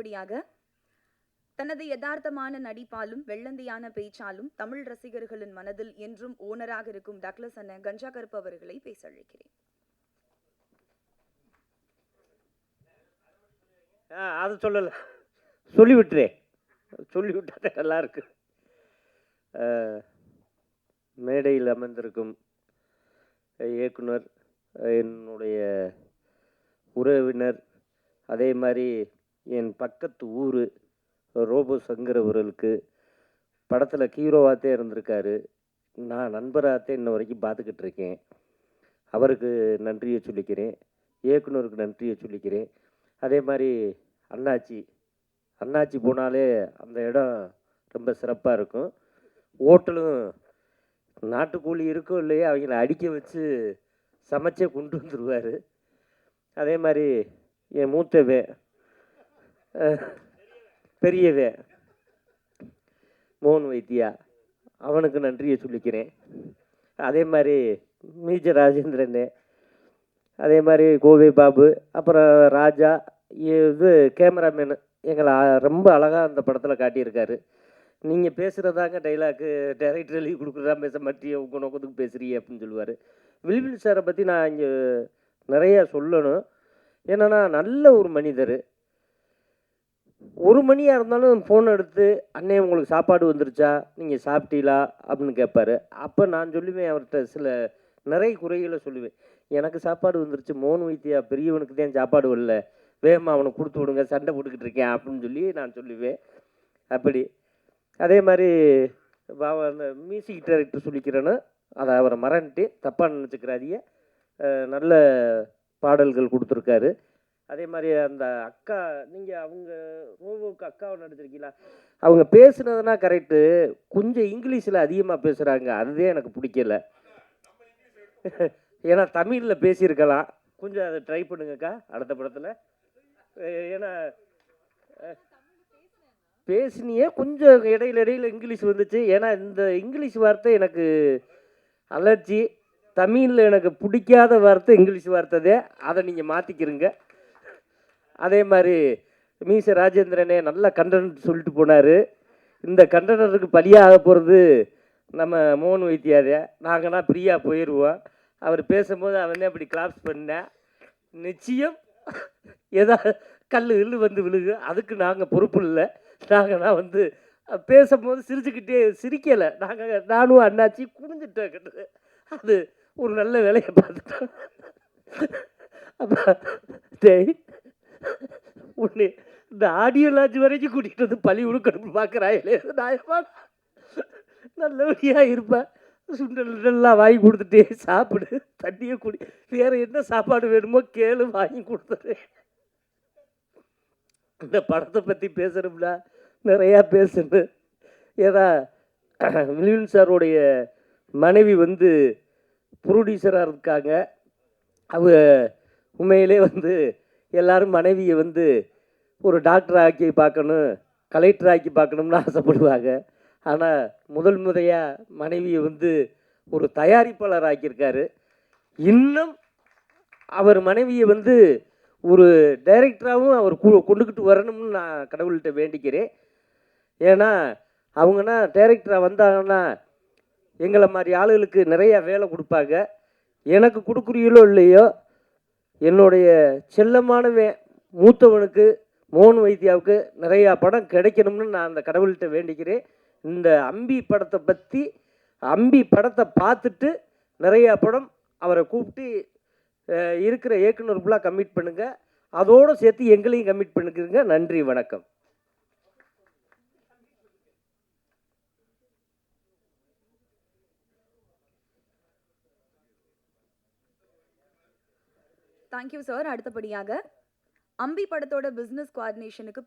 அடுத்தபடியாக தனது யதார்த்தமான நடிப்பாலும் வெள்ளந்தியான பேச்சாலும் தமிழ் ரசிகர்களின் மனதில் என்றும் ஓனராக இருக்கும் டக்ளஸ் அண்ணன் கஞ்சா கருப்பு அவர்களை பேச அழைக்கிறேன். அது சொல்லலை, சொல்லிவிட்டுறேன். சொல்லிவிட்டா நல்லா இருக்கு. மேடையில் அமர்ந்திருக்கும் இயக்குனர், என்னுடைய உறவினர், அதே மாதிரி என் பக்கத்து ஊர் ரோபோ சங்கர் அவர்களுக்கு படத்தில் ஹீரோவாகத்தே இருந்திருக்காரு. நான் நண்பராகத்தே இன்ன வரைக்கும் பார்த்துக்கிட்டு இருக்கேன். அவருக்கு நன்றியை சொல்லிக்கிறேன். இயக்குனருக்கு நன்றியை சொல்லிக்கிறேன். அதே மாதிரி அண்ணாச்சி போனாலே அந்த இடம் ரொம்ப சிறப்பாக இருக்கும். ஹோட்டலும் நாட்டுக்கோழி இருக்கோ இல்லையோ அவங்கள அடிக்க வச்சு சமைச்சே கொண்டு வந்துடுவார். அதே மாதிரி என் மூத்தவே பெரியவே மோகன் வைத்தியா, அவனுக்கு நன்றியை சொல்லிக்கிறேன். அதே மாதிரி மீஜர் ராஜேந்திரனே, அதே மாதிரி கோவை பாபு, அப்புறம் ராஜா, இது கேமராமேனு எங்களை ரொம்ப அழகாக அந்த படத்தில் காட்டியிருக்காரு. நீங்கள் பேசுகிறதாங்க டைலாக்கு, டைரக்டர் எழுதி கொடுக்குறதா பேச மாட்டியே, உங்கள் நோக்கத்துக்கு பேசுகிறீ அப்படின்னு சொல்லுவார். வில்வில் சாரை பற்றி நான் இங்கே நிறையா சொல்லணும். ஏன்னா நல்ல ஒரு மனிதர். ஒரு மணியாக இருந்தாலும் ஃபோன் எடுத்து, அண்ணே உங்களுக்கு சாப்பாடு வந்துருச்சா, நீங்கள் சாப்பிட்டீங்களா அப்படின்னு கேட்பார். அப்போ நான் சொல்லுவேன், அவர்கிட்ட நிறைய குறைகளை சொல்லுவேன். எனக்கு சாப்பாடு வந்துருச்சு, மோகன் வைத்தியா பெரியவனுக்கு தான் சாப்பாடு வரல, வேகமாக அவனுக்கு கொடுத்து விடுங்க, சண்டை போட்டுக்கிட்டு இருக்கேன் அப்படின்னு சொல்லி நான் சொல்லுவேன். அப்படி அதே மாதிரி அந்த மியூசிக் டைரக்டர் சொல்லிக்கிறேன்னு, அதை அவரை மறந்துட்டு தப்பாக நினச்சிக்கிறாதிய, நல்ல பாடல்கள் கொடுத்துருக்காரு. அதே மாதிரி அந்த அக்கா, நீங்கள் அவங்க ரோவோவுக்கு அக்காவை நடிச்சிருக்கீங்களா, அவங்க பேசுனதுனா கரெக்டு, கொஞ்சம் இங்கிலீஷில் அதிகமாக பேசுகிறாங்க, அதுதான் எனக்கு பிடிக்கல. ஏன்னா தமிழில் பேசியிருக்கலாம், கொஞ்சம் அதை ட்ரை பண்ணுங்கக்கா அடுத்த படத்தில். ஏன்னா பேசினியே கொஞ்சம் இடையில இங்கிலீஷ் வந்துச்சு. ஏன்னா இந்த இங்கிலீஷ் வார்த்தை எனக்கு அலர்ஜி. தமிழில் எனக்கு பிடிக்காத வார்த்தை இங்கிலீஷ் வார்த்தை, அதை நீங்கள் மாற்றிக்கிறீங்க. அதே மாதிரி மீச ராஜேந்திரனே நல்ல கண்டென்ட் சொல்லிட்டு போனார். இந்த கண்டென்ட்டுக்கு பலியாக போகிறது நம்ம மோகன் வைத்தியாதே. நாங்கன்னா ஃப்ரீயாக போயிடுவோம். அவர் பேசும்போது அவனே அப்படி கிளாப்ஸ் பண்ணேன். நிச்சயம் ஏதாவது கல் வந்து விழுகு, அதுக்கு நாங்கள் பொறுப்பு இல்லை. நான் வந்து பேசும்போது சிரிக்கலை, நானும் அண்ணாச்சி குனிஞ்சிட்டேன். அது ஒரு நல்ல வேலையை பார்த்துட்டோம். அப்போ உன்னை இந்த ஆடியோ லாட்ஜ் வரைக்கும் கூட்டிகிட்டு வந்து பழி உடுக்கணும் பார்க்குறாங்களே, நியாயமா நல்லபடியாக இருப்பேன். சுண்டல்லாம் வாங்கி கொடுத்துட்டே சாப்பிடு, தண்ணியை குடி, வேறு என்ன சாப்பாடு வேணுமோ கேளு, வாங்கி கொடுத்துட்றேன். இந்த படத்தை பற்றி பேசுகிறோம்னா நிறையா பேசணும். ஏன்னா வில்வின் சாரோடைய மனைவி வந்து ப்ரொடியூசராக இருக்காங்க. உண்மையிலே வந்து எல்லோரும் மனைவியை வந்து ஒரு டாக்டர் ஆக்கி பார்க்கணும், கலெக்டர் ஆக்கி பார்க்கணும்னு ஆசைப்படுவாங்க. ஆனால் முதல் முறையாக மனைவியை வந்து ஒரு தயாரிப்பாளர் ஆக்கியிருக்காரு. இன்னும் அவர் மனைவியை வந்து ஒரு டைரக்டராகவும் அவர் கொண்டுக்கிட்டு வரணும்னு நான் கடவுள்கிட்ட வேண்டிக்கிறேன். ஏன்னா அவங்கன்னா டைரக்டராக வந்தாங்கன்னா எங்களை மாதிரி ஆளுகளுக்கு நிறையா வேலை கொடுப்பாங்க. எனக்கு கொடுக்குறீங்களோ இல்லையோ, என்னுடைய செல்லமானவன் மூத்தவனுக்கு மோகன் வைத்தியாவுக்கு நிறையா படம் கிடைக்கணும்னு நான் அந்த கடவுள்கிட்ட வேண்டிக்கிறேன். இந்த அம்பி படத்தை பார்த்துட்டு நிறையா படம் அவரை கூப்பிட்டு இருக்கிற இயக்குனர் ஃபுல்லாக கமிட் பண்ணுங்கள், அதோடு சேர்த்து எங்களையும் கமிட் பண்ணிக்கிறங்க. நன்றி, வணக்கம். Thank you sir. அடுத்தபடியாக அம்பி படத்தோட பிஸ்னஸ் கோஆர்டினேஷனுக்கு